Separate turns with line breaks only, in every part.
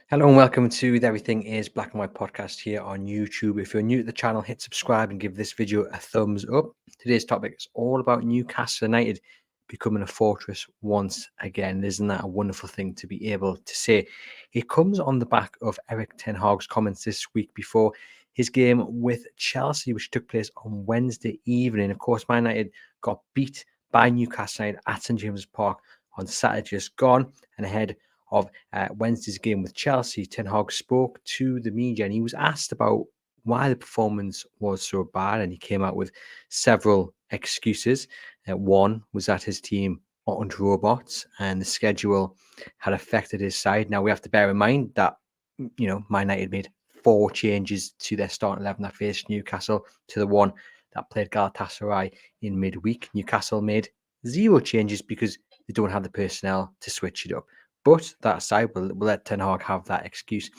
Hello and welcome to the Everything is Black and White podcast here on YouTube. If you're new to the channel, hit subscribe and give this video a thumbs up. Today's topic is all about Newcastle United becoming a fortress once again. Isn't that a wonderful thing to be able to say? It comes on the back of Erik Ten Hag's comments this week before his game with Chelsea, which took place on Wednesday evening. Of course, Man United got beat by Newcastle United at St James's Park on Saturday just gone, and ahead of Wednesday's game with Chelsea, Ten Hag spoke to the media and he was asked about why the performance was so bad, and he came out with several excuses. One was that his team owned robots and the schedule had affected his side. Now we have to bear in mind that Man United made 4 changes to their starting 11 that faced Newcastle to the one that played Galatasaray in midweek. Newcastle made 0 changes because they don't have the personnel to switch it up. But that aside, we'll let Ten Hag have that excuse.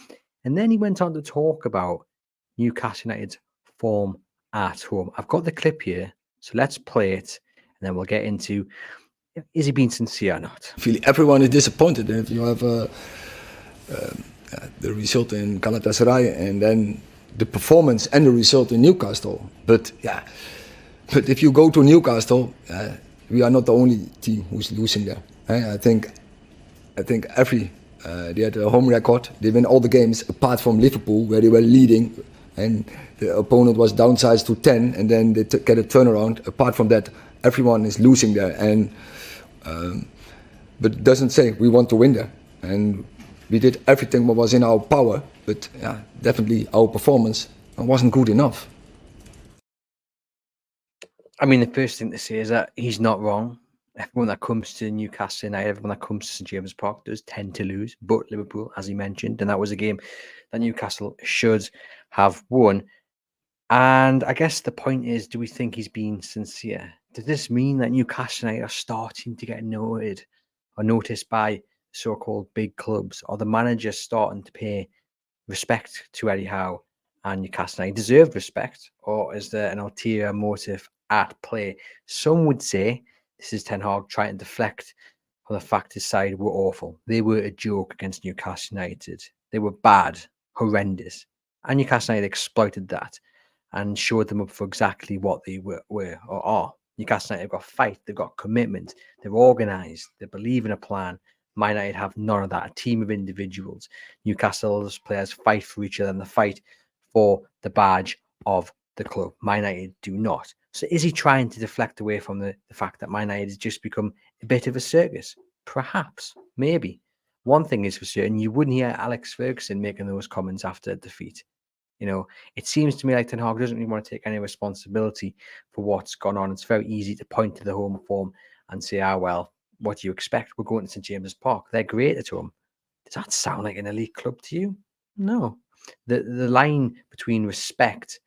And then he went on to talk about Newcastle United's form at home. I've got the clip here, so let's play it, and then we'll get into, is he being sincere or not?
Feel everyone is disappointed if you have the result in Galatasaray and then the performance and the result in Newcastle. But if you go to Newcastle, we are not the only team who's losing there. I think every they had a home record. They win all the games apart from Liverpool, where they were leading, and the opponent was downsized to 10, and then they get a turnaround. Apart from that, everyone is losing there, and but it doesn't say we want to win there. And we did everything what was in our power, but definitely our performance wasn't good enough.
I mean, the first thing to say is that he's not wrong. Everyone that comes to Newcastle United, everyone that comes to St James's Park does tend to lose, but Liverpool, as he mentioned, and that was a game that Newcastle should have won. And I guess the point is, do we think he's being sincere? Does this mean that Newcastle United are starting to get noted or noticed by so-called big clubs, or the manager starting to pay respect to Eddie Howe and Newcastle United deserved respect, or is there an ulterior motive at play? Some would say this is Ten Hag trying to deflect on the fact his side were awful. They were a joke against Newcastle United. They were bad, horrendous. And Newcastle United exploited that and showed them up for exactly what they were or are. Newcastle United have got fight, they've got commitment, they're organised, they believe in a plan. Man United have none of that. A team of individuals. Newcastle's players fight for each other and they fight for the badge of the club. Man United do not. So is he trying to deflect away from the fact that Man United has just become a bit of a circus? Perhaps, maybe. One thing is for certain, you wouldn't hear Alex Ferguson making those comments after defeat. It seems to me like Ten Hag doesn't really want to take any responsibility for what's gone on. It's very easy to point to the home form and say, well, what do you expect? We're going to St James's Park. They're great at home. Does that sound like an elite club to you? No. The line between respect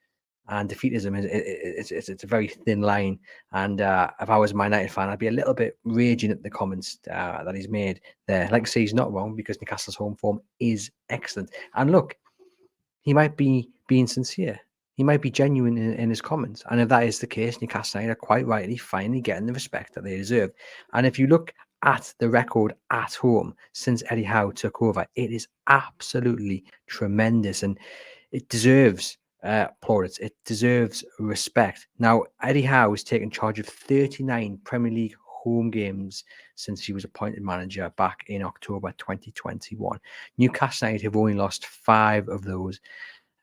and defeatism it's a very thin line. And if I was a Man United fan, I'd be a little bit raging at the comments that he's made there. Like I say, he's not wrong because Newcastle's home form is excellent. And look, he might be being sincere. He might be genuine in his comments. And if that is the case, Newcastle United are quite rightly finally getting the respect that they deserve. And if you look at the record at home since Eddie Howe took over, it is absolutely tremendous. And it deserves plaudits. It deserves respect. Now, Eddie Howe has taken charge of 39 Premier League home games since he was appointed manager back in October 2021. Newcastle United have only lost 5 of those,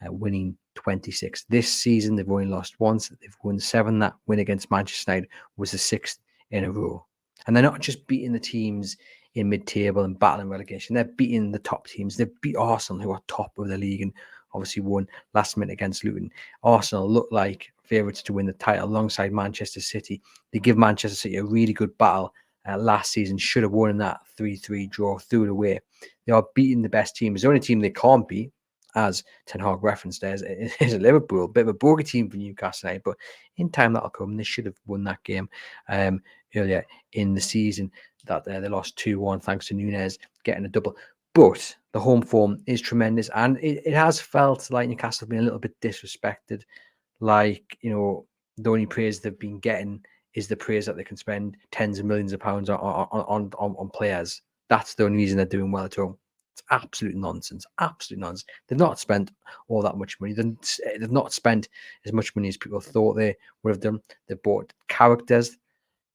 winning 26. This season, they've only lost once. They've won 7. That win against Manchester United was the 6th in a row. And they're not just beating the teams in mid-table and battling relegation. They're beating the top teams. They've beat Arsenal, who are top of the league, and obviously won last minute against Luton. Arsenal look like favourites to win the title alongside Manchester City. They give Manchester City a really good battle last season. Should have won in that 3-3 draw, threw it away. They are beating the best teams. The only team they can't beat, as Ten Hag referenced there, is Liverpool. A bit of a bogey team for Newcastle United, but in time that'll come. They should have won that game earlier in the season. That they lost 2-1 thanks to Nunez getting a double. But the home form is tremendous, and it has felt like Newcastle have been a little bit disrespected. Like, the only praise they've been getting is the praise that they can spend tens of millions of pounds on players. That's the only reason they're doing well at home. It's absolute nonsense. Absolute nonsense. They've not spent all that much money. They've not spent as much money as people thought they would have done. They've bought characters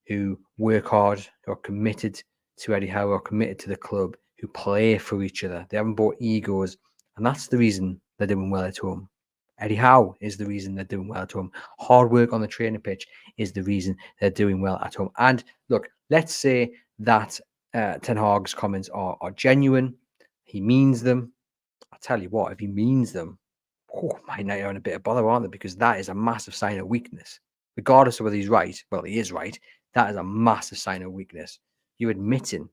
who work hard, who are committed to Eddie Howe, are committed to the club, who play for each other. They haven't bought egos, and that's the reason they're doing well at home. Eddie Howe is the reason they're doing well at home. Hard work on the training pitch is the reason they're doing well at home. And look, let's say that Ten Hag's comments are genuine. He means them. I'll tell you what, if he means them, my night are in a bit of bother, aren't they? Because that is a massive sign of weakness. Regardless of whether he's right, well, he is right. That is a massive sign of weakness. You're admitting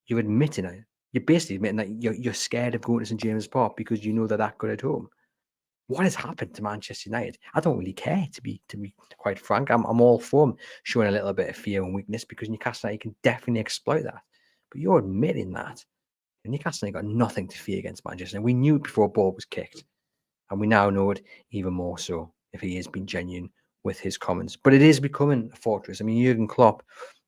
it. You're basically admitting that you're scared of going to St James's Park because you know they're that good at home. What has happened to Manchester United? I don't really care, to be quite frank. I'm all for them showing a little bit of fear and weakness because Newcastle United can definitely exploit that. But you're admitting that. And Newcastle United got nothing to fear against Manchester. And we knew it before a ball was kicked. And we now know it even more so if he has been genuine with his comments. But it is becoming a fortress. I mean, Jurgen Klopp's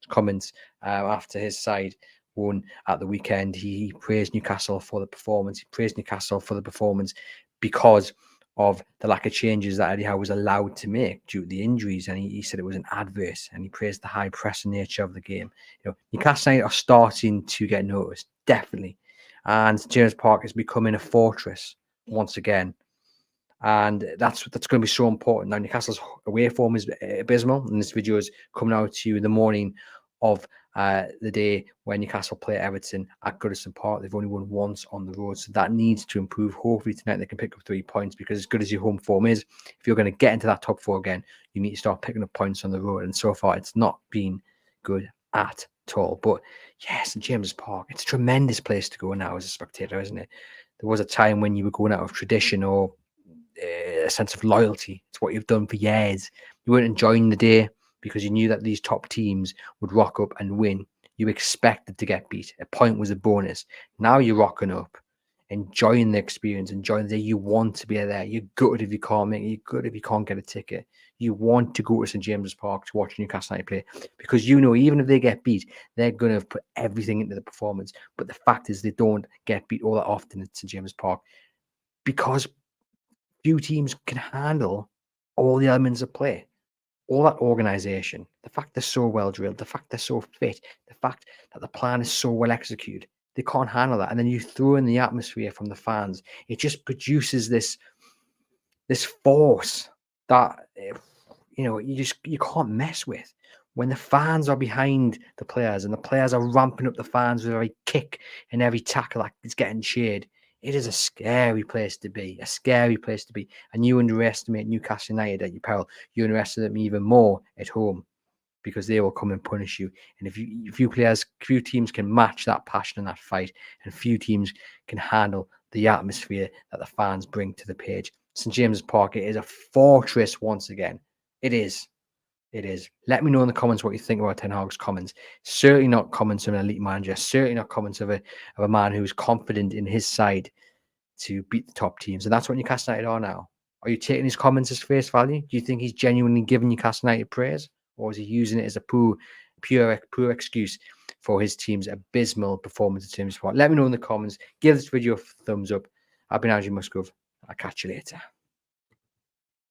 comments after his side won at the weekend, he praised Newcastle for the performance. He praised Newcastle for the performance because of the lack of changes that Eddie Howe was allowed to make due to the injuries. And he said it was an adverse, and he praised the high pressing nature of the game. Newcastle United are starting to get noticed, definitely. And James Park is becoming a fortress once again. And that's going to be so important. Now, Newcastle's away form is abysmal, and this video is coming out to you in the morning of the day when Newcastle play Everton at Goodison Park. They've only won once on the road, so that needs to improve. Hopefully tonight they can pick up 3 points, because as good as your home form is, if you're going to get into that top 4 again, you need to start picking up points on the road. And so far, it's not been good at all. But yes, St James's Park, it's a tremendous place to go now as a spectator, isn't it? There was a time when you were going out of tradition or a sense of loyalty. It's what you've done for years. You weren't enjoying the day because you knew that these top teams would rock up and win. You expected to get beat. A point was a bonus. Now you're rocking up, enjoying the experience, enjoying the day. You want to be there. You're gutted if you can't make it. You're gutted if you can't get a ticket. You want to go to St James's Park to watch Newcastle United play, because you know even if they get beat, they're going to put everything into the performance. But the fact is they don't get beat all that often at St James's Park because few teams can handle all the elements of play, all that organisation, the fact they're so well drilled, the fact they're so fit, the fact that the plan is so well executed. They can't handle that. And then you throw in the atmosphere from the fans. It just produces this force that you can't mess with. When the fans are behind the players and the players are ramping up the fans with every kick and every tackle that is getting cheered, it is a scary place to be, And you underestimate Newcastle United at your peril. You underestimate them even more at home, because they will come and punish you. And if few teams can match that passion and that fight, and few teams can handle the atmosphere that the fans bring to the pitch. St James's Park, it is a fortress once again. It is. Let me know in the comments what you think about Ten Hag's comments. Certainly not comments of an elite manager. Certainly not comments of a man who's confident in his side to beat the top teams. And that's what Newcastle United are now. Are you taking his comments as face value? Do you think he's genuinely giving Newcastle United praise? Or is he using it as a pure excuse for his team's abysmal performance in James Park? Let me know in the comments. Give this video a thumbs up. I've been Andrew Musgrove. I'll catch you later.